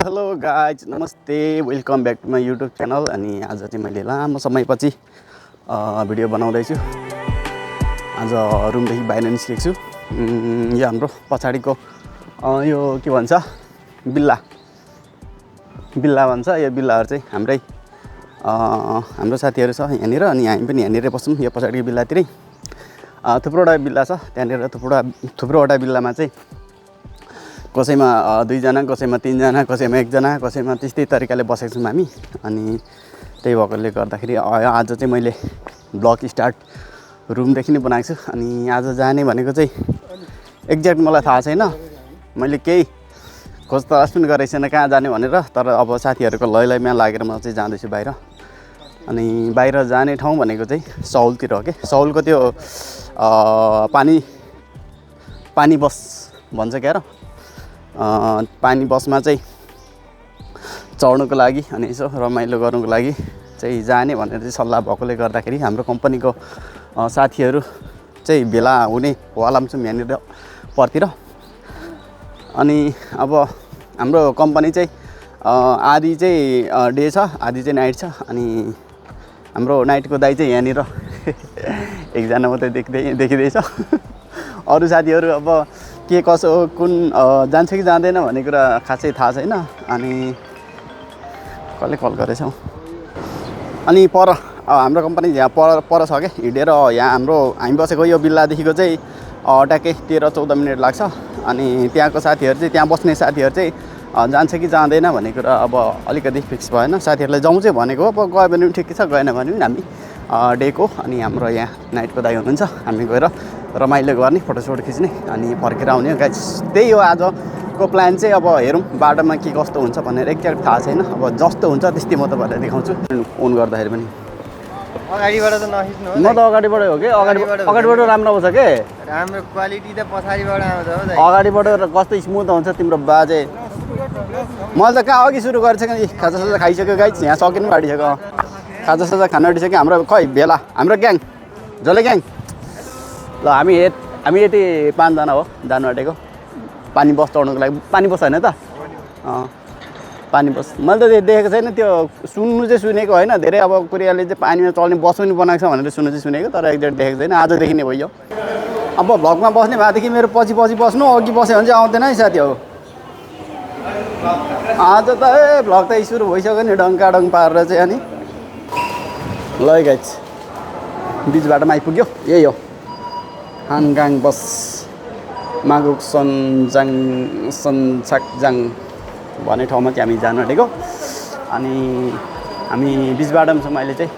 Hello guys नमस्ते welcome back to my YouTube channel. अनि आज चाहिँ मैले लामो समयपछि भिडियो बनाउँदैछु। आज रुमदेखि बाहिर निस्केको छु। यो हाम्रो पछाडिको यो के भन्छ बिल्ला भन्छ। यो बिल्लाहरू चाहिँ हाम्रो साथीहरू छ यहाँनिर। अनि हामी पनि यहाँनिर बस्छौँ यो पछाडिको बिल्लातिरै। थुप्रोवटा बिल्ला छ त्यहाँनिर। थुप्रोवटा बिल्लामा चाहिँ कसैमा 2 जना, कसैमा 3 जना, कसैमा 1 जना, कसैमा त्यस्तै तरिकाले बसेको छौँ हामी। अनि त्यही भएकोले गर्दाखेरि आज चाहिँ मैले ब्लग स्टार्ट रुमदेखि नै बनाएको छु। अनि आज जाने भनेको चाहिँ एक्ज्याक्ट मलाई थाहा छैन। मैले केही खोज तलास पनि गरेको छैन कहाँ जाने भनेर। तर अब साथीहरूको लैलैमा लागेर म चाहिँ जाँदैछु बाहिर। अनि बाहिर जाने ठाउँ भनेको चाहिँ सौलतिर हो कि सौलको त्यो पानी बस भन्छ क्या र। पानी बसमा चाहिँ चढ्नुको लागि अनि यसो रमाइलो गर्नुको लागि चाहिँ जाने भनेर चाहिँ सल्लाह भएकोले गर्दाखेरि हाम्रो कम्पनीको साथीहरू चाहिँ भेला हुने वाला पनि छौँ यहाँनिर परतिर। अनि अब हाम्रो कम्पनी चाहिँ आधी चाहिँ डे छ, आधी चाहिँ नाइट छ। अनि हाम्रो नाइटको दाइ चाहिँ यहाँनिर एकजना मात्रै देखिँदैछ। अरू साथीहरू अब के कसो कुन जान्छ कि जाँदैन भन्ने कुरा खासै थाहा छैन। अनि कसले कल गरेछ हौ। अनि पर हाम्रो कम्पनी यहाँ पर छ क्या हिँडेर। यहाँ हामी बसेको यो बिल्लादेखिको चाहिँ ट्याक्कै 13-14 मिनट लाग्छ। अनि त्यहाँको साथीहरू चाहिँ त्यहाँ बस्ने साथीहरू चाहिँ जान्छ कि जाँदैन भन्ने कुरा अब अलिकति फिक्स भएन। साथीहरूलाई जाउँ चाहिँ भनेको अब गयो भने पनि ठिकै छ, गएन भने पनि हामी डेको अनि हाम्रो यहाँ नाइटको दाइ हुनुहुन्छ। हामी गएर रमाइलो गर्ने, फोटोसोट खिच्ने अनि फर्केर आउने गाइस। त्यही हो आजको प्लान चाहिँ। अब हेरौँ बाटोमा के कस्तो हुन्छ भनेर एक्ज्याक्ट थाहा छैन। अब जस्तो हुन्छ त्यस्तै म तपाईँलाई देखाउँछु। ओन गर्दाखेरि पनि अगाडिबाट त नखिच्नु हो। म त अगाडिबाट हो कि अगाडिबाट राम्रो आउँछ के। राम्रो क्वालिटी त पछाडिबाट आउँछ हो। अगाडिबाट कस्तो स्मुथ हुन्छ तिम्रो बाजे। मैले त कहाँ अघि सुरु गरेछ कि खाजासाजा खाइसक्यो गाइस। यहाँ सकिनु आँटिसक्यो। खाजासाजा खान आँटिसक्यो। हाम्रो खै भेला हाम्रो ग्याङ जसले ग्याङ ल हामी यति 5 जना हो जानु आँटेको पानी बस चढ्नुको लागि। पानी बस होइन त पानी बस। मैले त देखेको छैन त्यो सुन्नु चाहिँ सुनेको होइन। धेरै अब कोरियाले चाहिँ पानीमा चल्ने बस पनि बनाएको छ भनेर सुन्नु चाहिँ सुनेको, तर एक्ज्याक्ट देखेको छैन। आजदेखि नै भयो। अब भ्लगमा बस्ने भएदेखि मेरो पछि बस्नु, अघि बस्यो भने चाहिँ आउँदैन है साथी हो। आज त भ्लग त सुरु भइसक्यो नि डङ्काडङ पारेर चाहिँ। अनि ल गाइस बिच बाटोमा आइपुग्यो। यही हो हानगाङ बस मागुक सन्चाकजाङ भन्ने ठाउँमा चाहिँ हामी जानु आँटेको। अनि हामी बिच बाटोमा छौँ अहिले चाहिँ।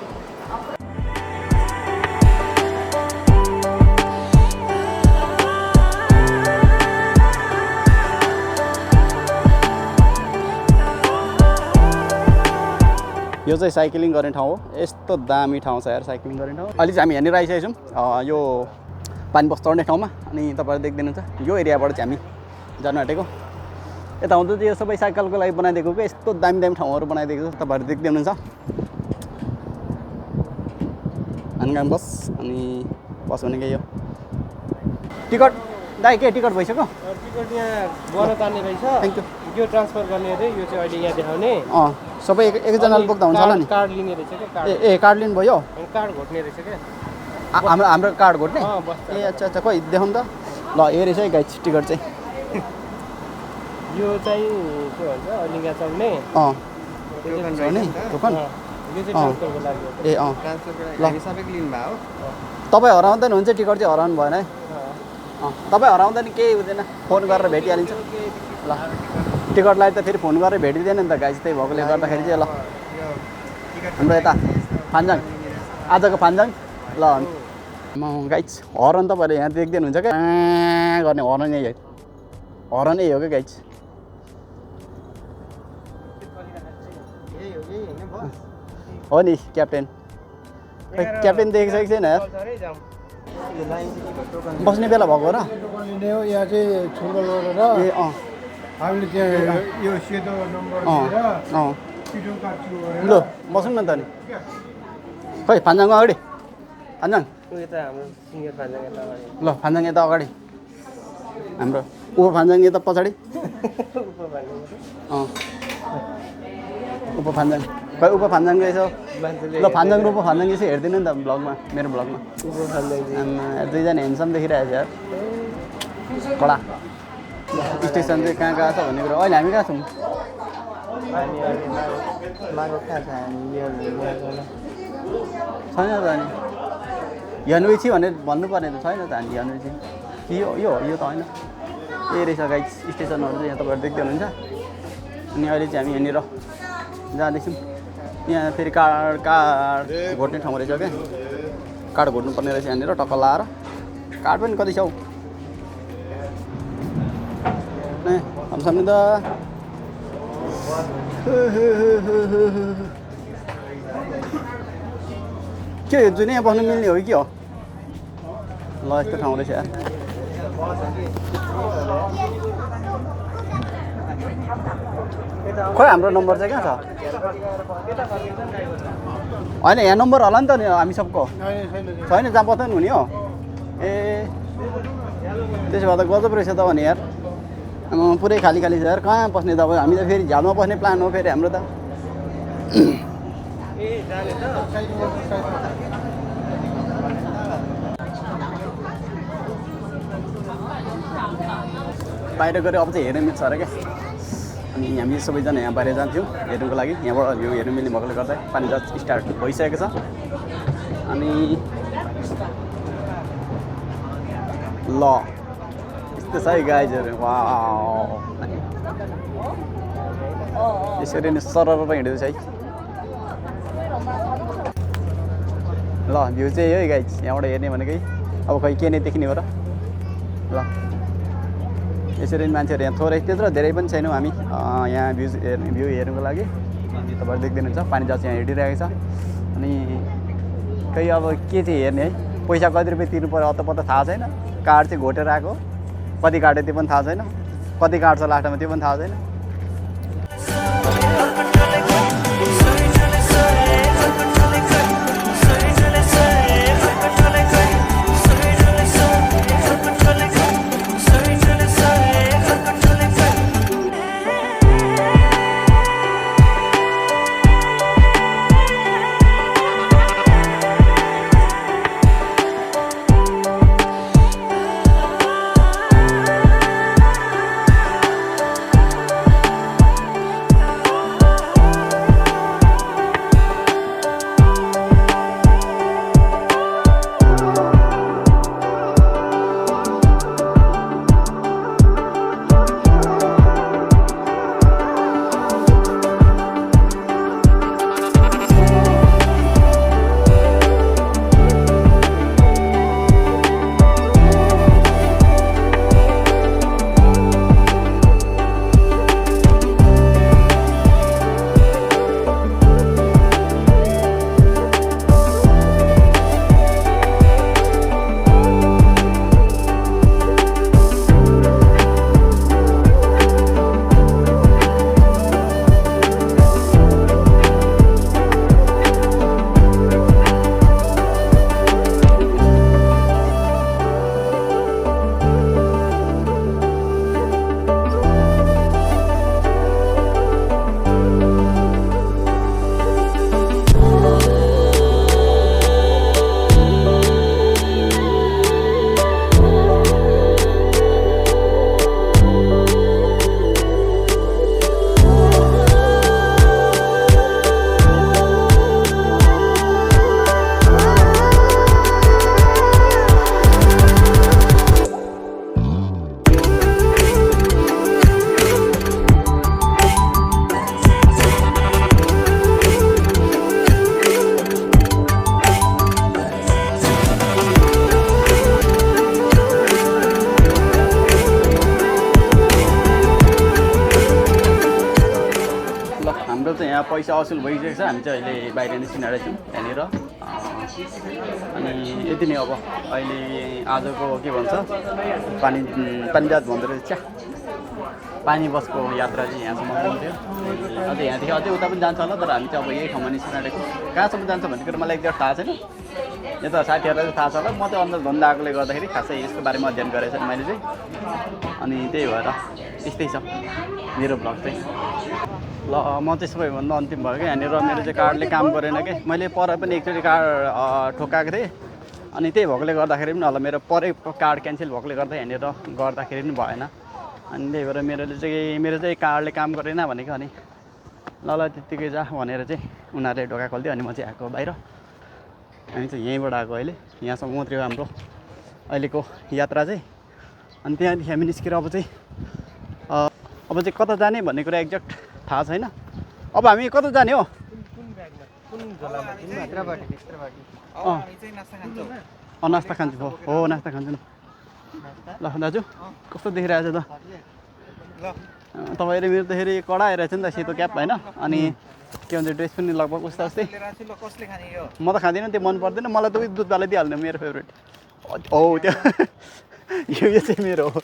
यो चाहिँ साइक्लिङ गर्ने ठाउँ हो। यस्तो दामी ठाउँ छ यार साइक्लिङ गर्ने ठाउँ। अहिले चाहिँ हामी यहाँनिर आइसकेको छौँ यो पानी बस चढ्ने ठाउँमा। अनि तपाईँहरू देख्दैनुहुन्छ यो एरियाबाट चाहिँ हामी जानु आँटेको। यता हुँदा चाहिँ यो सबै साइकलको लागि बनाइदिएको क्या। यस्तो दामी ठाउँहरू बनाइदिएको छ तपाईँहरू देख्दै हुनुहुन्छ। हानगाङ बस अनि बस भनेको यो टिकट दाइ के टिकट भइसक्यो? टिकट यहाँ बन तान्ने रहेछ। Thank you. यो ट्रान्सफर गर्ने अरे यो चाहिँ अहिले यहाँ देखाउने। सबै एकजनाले बोक्दा हुन्छ होला नि। कार्ड लिने रहेछ क्या। कार्ड ए कार्ड लिनु भयो। कार्ड घोट्ने रहेछ क्या। हाम्रो कार्ड घोट्ने। ए अच्छा खोइ देखाउँ त। ल यो रहेछ है गाइस टिकट चाहिँ। यो चाहिँ के भन्छ अलिङ्गा चढ्ने टोकन। यो चाहिँ ट्रान्सफरको लागि हो। ए ट्रान्सफरको लागि सबैको लिनु भयो। तपाईँ हराउँदा नि हुन्छ, टिकट चाहिँ हराउनु भएन है। तपाईँ हराउँदा नि केही हुँदैन, फोन गरेर भेटिहालिन्छ। ल टिकटलाई त फेरि फोन गरेर भेटिँदैन नि त गाइस। त्यही भएकोले गर्दाखेरि चाहिँ ल हाम्रो यता फान्जाङ आजको फान्जाङ ल गाइस हरन तपाईँहरूले यहाँ देख्दैन हुन्छ क्या गर्ने हरन यही हो क्या गाइस। हो नि क्याप्टेन देखेको छ कि छैन यार। बस्ने बेला भएको र यहाँ चाहिँ छुलबल गरेर ए हामीले त्यहाँ यो सेतो नम्बर दिएर काट्छु ल बसौँ न त नि। खै फान्जाङमा अगाडि फान्जाङ ल फान्जाङ यता अगाडि हाम्रो फान्जाङ यता पछाडि उप फान्जाङ खै उप फान्जाङ रहेछ मान्छेले ल फान्जाङ र उप फान्जाङ यसो हेरिदिनु नि त ब्लगमा मेरो ब्लगमा उप फान्जाङ दुईजना हेन्डसम देखिरहेको छ यार कडा स्टेसन चाहिँ कहाँ कहाँ छ भन्ने कुरा अहिले हामी कहाँ छौँ मागो कहाँ छ हामी छैन त अनि यनवेची भनेर भन्नुपर्ने त छैन त हामी यनवेची कि यो त होइन ए रहेछ गाइड स्टेसनहरू चाहिँ यहाँ तपाईँहरू देख्दै हुनुहुन्छ अनि अहिले चाहिँ हामी यहाँनिर जाँदैछौँ यहाँ फेरि काठ घोट्ने ठाउँ रहेछ क्या काठ घोट्नुपर्ने रहेछ यहाँनिर टक्क लाएर काठ पनि कति छ हौ ए हमसाम्ने त के हो जुनै यहाँ बस्नु मिल्ने हो कि के हो ल यस्तो ठाउँ रहेछ यार खोइ हाम्रो नम्बर चाहिँ कहाँ छ होइन यहाँ नम्बर होला नि त हामी सबको छैन जहाँ बस्दा पनि हुने हो ए त्यसो भए त गजब रहेछ त भने यार पुरै खाली खाली छ यार कहाँ बस्ने त अब हामी त फेरि झ्यालमा बस्ने प्लान हो फेरि हाम्रो त बाहिर गएर अब चाहिँ हेर्न मिल्छ अरे क्या अनि हामी सबैजना यहाँ बाहिर जान्थ्यौँ हेर्नुको लागि यहाँबाट भ्यू हेर्नु मिल्ने भएकोले गर्दा पानी जस्ट स्टार्ट भइसकेको छ अनि ल यस्तो छ है गाइजहरू वा यसरी नै सरर हिँड्दैछ है ल भ्यू चाहिँ है गाइज यहाँबाट हेर्ने भनेकै अब खै के नै देख्ने हो र ल यसरी मान्छेहरू यहाँ थोरै त्यत्रो धेरै पनि छैनौँ हामी यहाँ भ्यू हेर्नुको लागि तपाईँहरू देख्दिनुहुन्छ पानी जस्ट यहाँ हिँडिरहेको छ अनि खै अब के चाहिँ हेर्ने है पैसा कति रुपियाँ तिर्नु पर्यो अत्त पत्ता थाहा छैन कार्ड चाहिँ घोटेर आएको कति काट्यो त्यो पनि थाहा छैन कति काट्छ लास्टमा त्यो पनि थाहा छैन यहाँ पैसा असुल भइसकेको छ हामी चाहिँ अहिले बाहिर निस्किरहेको छौँ यहाँनिर अनि यति नै अब अहिले आजको के भन्छ पानीजात भन्दो रहेछ च्या पानी बसको यात्रा चाहिँ यहाँसम्म हुन्थ्यो अझै यहाँदेखि अझै उता पनि जान्छ होला तर हामी चाहिँ अब यही ठाउँमा निस्किरहेको कहाँसम्म जान्छ भन्ने कुरो मलाई एकदम थाहा छैन यो त साथीहरूलाई चाहिँ थाहा छ होला म चाहिँ अन्त धन्दा आएकोले गर्दाखेरि खासै यसको बारेमा अध्ययन गरेको छैन मैले चाहिँ अनि त्यही भएर त्यस्तै छ मेरो भ्लग चाहिँ ल म चाहिँ सबैभन्दा अन्तिम भयो क्या यहाँनिर मेरो चाहिँ कार्डले काम गरेन कि मैले पर पनि एकचोटि कार्ड ठोकाएको थिएँ अनि त्यही भएकोले गर्दाखेरि पनि होला मेरो परै कार्ड क्यान्सल भएकोले गर्दा यहाँनिर गर्दाखेरि पनि भएन अनि त्यही भएर मेरो चाहिँ कार्डले काम गरेन भनेको अनि ल त्यत्तिकै जा भनेर चाहिँ उनीहरूले ढोका खोलिदियो अनि म चाहिँ आएको बाहिर हामी चाहिँ यहीँबाट आएको अहिले यहाँसम्म उत्रियो हाम्रो अहिलेको यात्रा चाहिँ अनि त्यहाँदेखि हामी निस्केर अब चाहिँ कता जाने भन्ने कुरा एक्ज्याक्ट थाहा छैन अब हामी कता जाने हो नास्ता खान्छु हो नास्ता खान्छु न ल दाजु कस्तो देखिरहेको छ त तपाईँले मेरो त फेरि कडा आइरहेछ नि त सेतो क्याप होइन अनि के भन्छ ड्रेस पनि लगभग उस्तो जस्तै म त खाँदिनँ त्यो मन पर्दैन मलाई त उयो दुधवाला दिइहाल्नु मेरो फेभरेट हो त्यो यो चाहिँ मेरो हो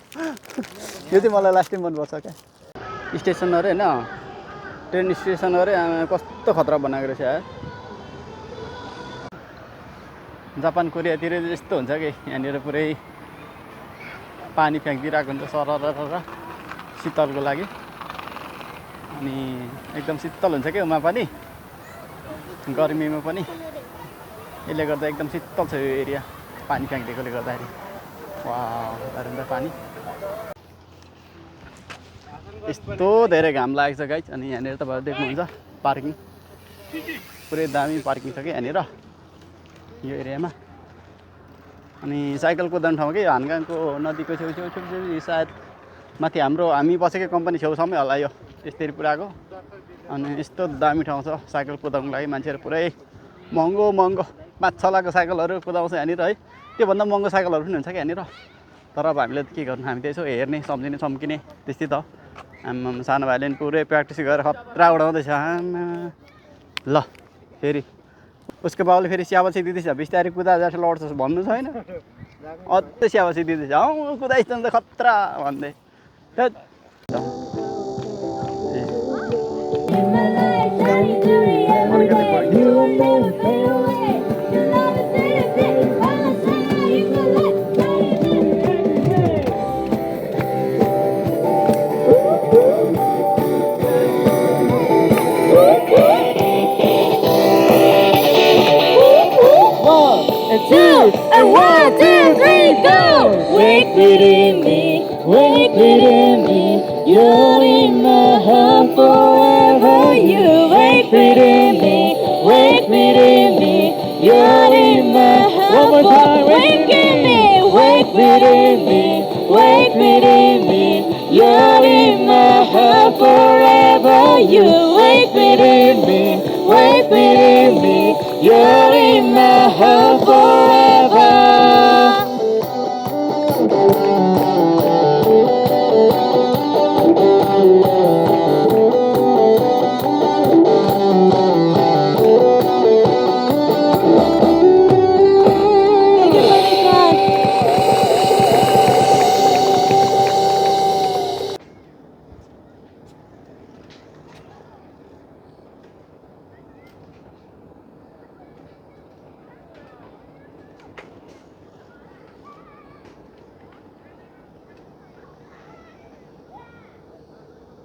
यो चाहिँ मलाई लास्टै मनपर्छ क्या स्टेसनहरू होइन ट्रेन स्टेसनहरू कस्तो खतरा बनाएको रहेछ यार जापान कोरियातिर यस्तो हुन्छ कि यहाँनिर पुरै पानी फ्याँकिदिरहेको हुन्छ सरर शीतलको लागि अनि एकदम शीतल हुन्छ क्या उमा पनि गर्मीमा पनि यसले गर्दा एकदम शीतल छ यो एरिया पानी फ्याँकिदिएकोले गर्दाखेरि वाह पानी यस्तो धेरै घाम लागेको छ गाइस अनि यहाँनिर तपाईँहरू देख्नुहुन्छ पार्किङ पुरै दामी पार्किङ छ कि यहाँनिर यो एरियामा अनि साइकल कुदाउने ठाउँ कि हानगाङको नदीको छेउ सायद माथि हामी बसेकै कम्पनी छेउसम्मै होला यो यसरी पुऱ्याएको अनि यस्तो दामी ठाउँ छ साइकल कुदाउनको लागि मान्छेहरू पुरै महँगो 5-6 लाखको साइकलहरू कुदाउँछ यहाँनिर है त्योभन्दा महँगो साइकलहरू पनि हुन्छ कि यहाँनिर तर अब हामीले के गर्नु हामी त यसो हेर्ने सम्झिने चम्किने त्यस्तै त सानो भाइले पनि पुरै प्र्याक्टिस गरेर खतरा उडाउँदैछ ल फेरि उसको बाउले फेरि स्याबासी दिँदैछ बिस्तारै कुदा जस्तो लड्छ भन्नु छैन अझै स्याबासी दिँदैछ कुदाइस् त खतरा भन्दै Wake within me, you're in my heart forever. You wake within me, you're in my heart forever. Wake within me, you're in my heart forever. You wake within me, you're in my heart forever.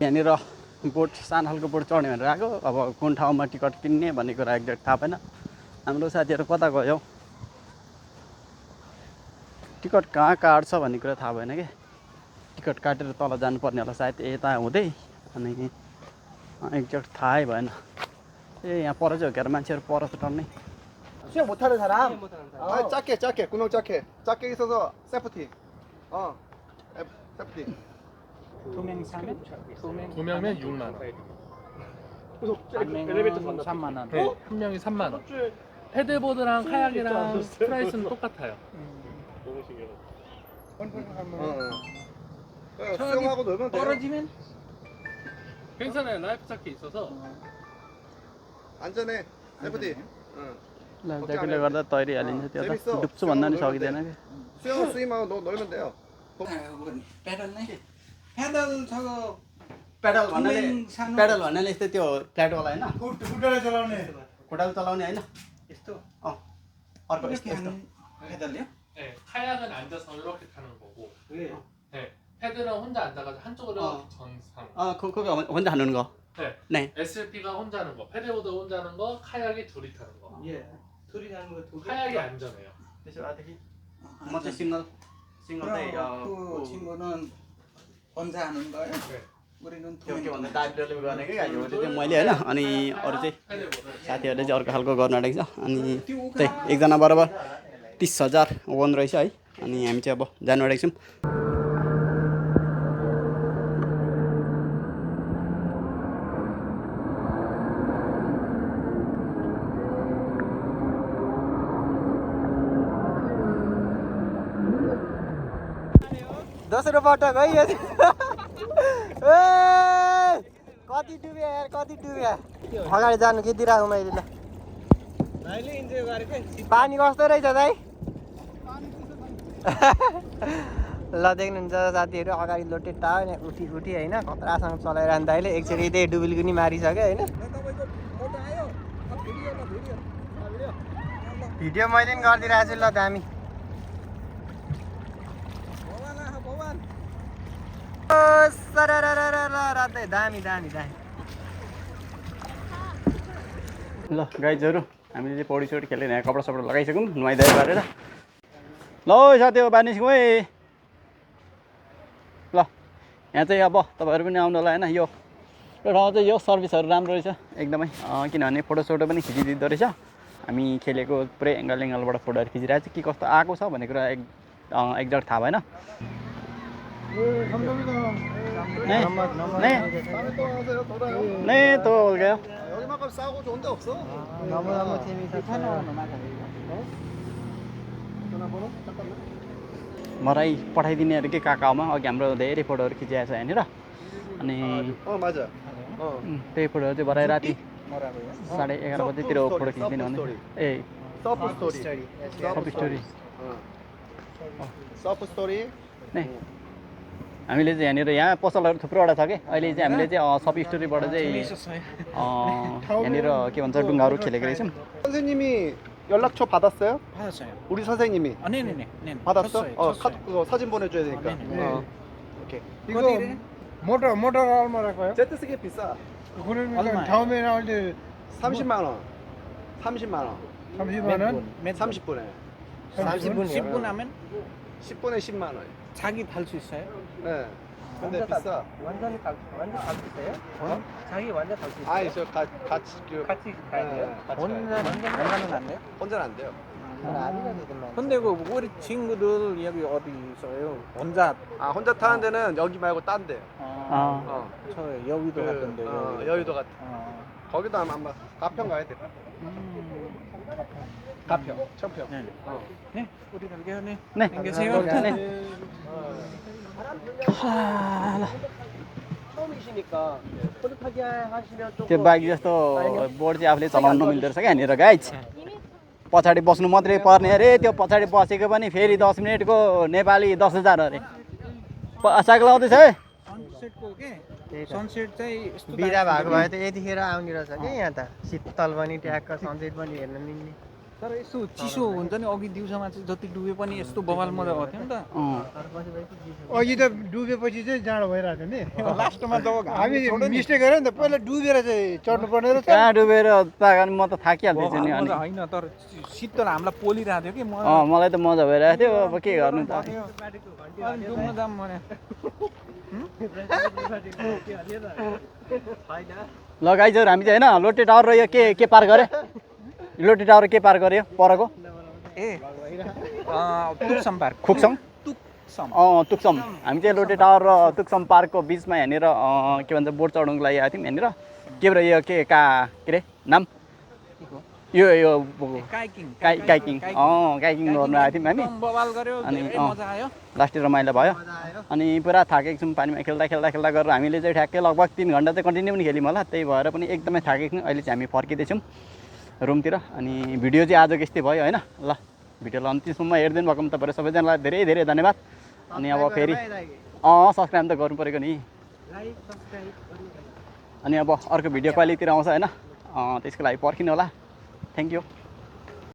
यहाँनिर बोट सानो खालको बोट चढ्ने भनेर आएको अब कुन ठाउँमा ticket किन्ने भन्ने कुरा एक्ज्याक्ट थाहा भएन हाम्रो साथीहरू कता गयो टिकट कहाँ काट्छ भन्ने कुरा थाहा भएन कि टिकट काटेर तल जानुपर्ने होला सायद यता हुँदै अनि एक्ज्याक्ट थाहै भएन यहाँ पर चाहिँ हो क्या मान्छेहरू पर छ टन्नै 수영 못하는 사람? 작게 구멍 작게 있어서 세프티 세프티 두 명 사면? 두 명이면 6만 원. 한 명은 3만 원. 네, 한 명이 3만 원. 패들보드랑 카약이랑 프라이스는 똑같아요. 수영하고 놀면 돼요. 떨어지면? 괜찮아요. 라이프 자켓 있어서. 안전해 세프티 ज्याकेटले गर्दा तैरिहालिन्छ त्यो त डुब्छु भन्दा नि सकिँदैन कि 수영 스윙하고 놀면 돼요. पेडल नै पेडल 저거 पेडल भन्नाले यस्तै त्यो फ्ल्याटवाला होइन खुट्टाले चलाउने खुट्टाले चलाउने होइन यस्तो अर्को यस्तो पेडल요? 네, 카약은 앉아서 이렇게 타는 거고. 네, 패들은 혼자 앉아가지고 한쪽으로 정상. 그거 혼자 하는 거 네. SLP가 혼자 하는 거, 패들보드 혼자 하는 거, 카약이 둘이 타는 거. 예. 둘이 가는 거 두 개. 카약이 안전해요. त्यसो भएदेखि म चाहिँ सिङ्गल चाहिँ 그 친구는 혼자 하는 거예요? 네. 우리는 के भन्दा दाजुले गर्ने कि गाडी हो त्यो चाहिँ मैले होइन अनि अरू चाहिँ 패들보드. साथीहरूले चाहिँ अर्को खालको गर्न आँटेको छ अनि त्यही एकजना बराबर 30,000 वन रहेछ है अनि हामी चाहिँ अब जानु आँटेको छौँ दोस्रो पटक है यो कति डुब्यो यार कति डुब्यो अगाडि जानु खिचिरहेको मैले ल पानी कस्तो रहेछ दाइ ल देख्नुहुन्छ साथीहरू अगाडि लोटे टायो उठी उठी होइन खतरासँग चलाइरहनु दाइले एकचोटि त्यही डुबिल्की नि मारिसक्यो होइन भिडियो मैले पनि गरिदिइरहेको छु ल दामी रातै दामी दामी दामी ल गाइजहरू हामीले चाहिँ पौडी सौडी खेलेर यहाँ कपडा सपडा लगाइसक्यौँ नुहाइधुवाइ गरेर ल साथी अब बानिसौँ है ल यहाँ चाहिँ अब तपाईँहरू पनि आउनु होला होइन यो ठाउँ चाहिँ यो सर्भिसहरू राम्रो रहेछ एकदमै किनभने फोटोसोटो पनि खिचिदिँदो रहेछ हामी खेलेको पुरै एङ्गल एङ्गलबाट फोटोहरू खिचिरहेको छ के कस्तो आएको छ भन्ने कुरा एक्ज्याक्ट थाहा भएन नहीं तो हो गया 여기만큼 싸고 좋은 데 없어. 너무너무 재밌었어요 전화번호? 잠깐만. मलाई पठाइदिने अरे के काकामा अघि हाम्रो धेरै फोटोहरू खिचिएको छ यहाँनिर अनि 맞아. त्यही फोटोहरू चाहिँ भरे राति 11:30 बजेतिर फोटो खिचिदिनु भने ए 서프 스토리. सब स्टोरी 서프 스토리. नै हामीले चाहिँ यहाँनिर यहाँ पसलहरू थुप्रोवटा छ कि अहिले चाहिँ हामीले चाहिँ सब स्टोरीबाट चाहिँ यहाँनिर के भन्छ डुङ्गाहरू खेलेको रहेछौँ 선생님이 연락처 받았어요? 받았어요. 우리 선생님이 네네네. 받았어? 줬어요. 그거 사진 보내줘야 되니까. 네네. 오케이. 이거 모터 얼마랄까요? 제트스키 비싸. 그러면 얼마예요? 다음에 나올 때 30만 원. 30만 원. 30만 원? 30분에. 10분 하면 10분에 10만 원. 자기 탈 수 있어요? 네. 근데 비싸. 완전 갈수 있어요? 자기 완전 갈수 아니 저 같이 같이 가야 돼요? 혼자는 안 돼요? 혼자는 안 돼요. 근데 그 우리 친구들 여기 어디 있어요? 혼자 혼자 타는 데는 여기 말고 딴 데. 저 여기도 갔던데 여의도 같은. 거기도 아마 가평 가야 돼. 가평, 청평. 네. 네, 우리 갈게요. 네. 네. 안녕히 계세요. 네. 처음이시니까 뿌듯하게 하시면 좀. त्यो बाइक जस्तो बोर्ड चाहिँ आफूले चलाउनु नमिल्दो रहेछ क्या यहाँनिर गाइज पछाडि बस्नु मात्रै पर्ने अरे त्यो पछाडि बसेको पनि फेरि 10 मिनटको नेपाली 10,000 अरे साइकल आउँदैछ है सनसेटको के सनसेट चाहिँ यस्तो बिदा भएको भए त यतिखेर आउने रहेछ क्या यहाँ त शीतल पनि ट्याक्क सनसेट पनि हेर्न मिल्ने तर यस्तो चिसो हुन्छ नि अघि दिउँसोमा चाहिँ जति डुबे पनि यस्तो बवाल मजा गर्थ्यो नि त अघि त डुबेपछि चाहिँ जाडो भइरहेको थियो नि लास्टमा जब हामी मिस्टेक गऱ्यो नि त पहिला डुबेर चाहिँ चढ्नु पर्ने रहेछ कहाँ डुबेर म त थाकिहाल्दैछु नि अनि होइन तर शीतल हामीलाई पोलिरहेको थियो कि म मलाई त मजा भइरहेको थियो अब के गर्नु त डुब्न जाम भने ल गाइजहरू हामी चाहिँ होइन लोटे टावर र यो के पार गरे लोटे टावर के पार गऱ्यो परको ए तुक्सम पार्क खुक्सम तुक्सम तुक्सम हामी चाहिँ लोटे टावर र तुक्सम पार्कको बिचमा यहाँनिर के भन्छ बोट चढाउनुको लागि आएको थियौँ यहाँनिर के भएर यो के अरे नाम यो काइकिङ काइकिङ काइकिङ गर्नु आएको थियौँ हामी बवाल गर्यो अनि धेरै मजा आयो लास्टै रमाइलो भयो अनि पुरा थाकेको छौँ पानीमा खेल्दा गरेर हामीले चाहिँ ठ्याक्कै लगभग 3 घन्टा चाहिँ कन्टिन्यू पनि खेल्यौँ होला त्यही भएर पनि एकदमै थाकेको छौँ अहिले चाहिँ हामी फर्किँदैछौँ रुमतिर अनि भिडियो चाहिँ आजको यस्तै भयो होइन ल भिडियोलाई अन्तिमसम्म हेरिदिनु भएको तपाईँहरू सबैजनालाई धेरै धेरै धन्यवाद अनि अब फेरि सब्सक्राइब त गर्नु परेको नि अनि अब अर्को भिडियो कहिलेतिर आउँछ होइन त्यसको लागि पर्खिनु होला थ्याङ्क यू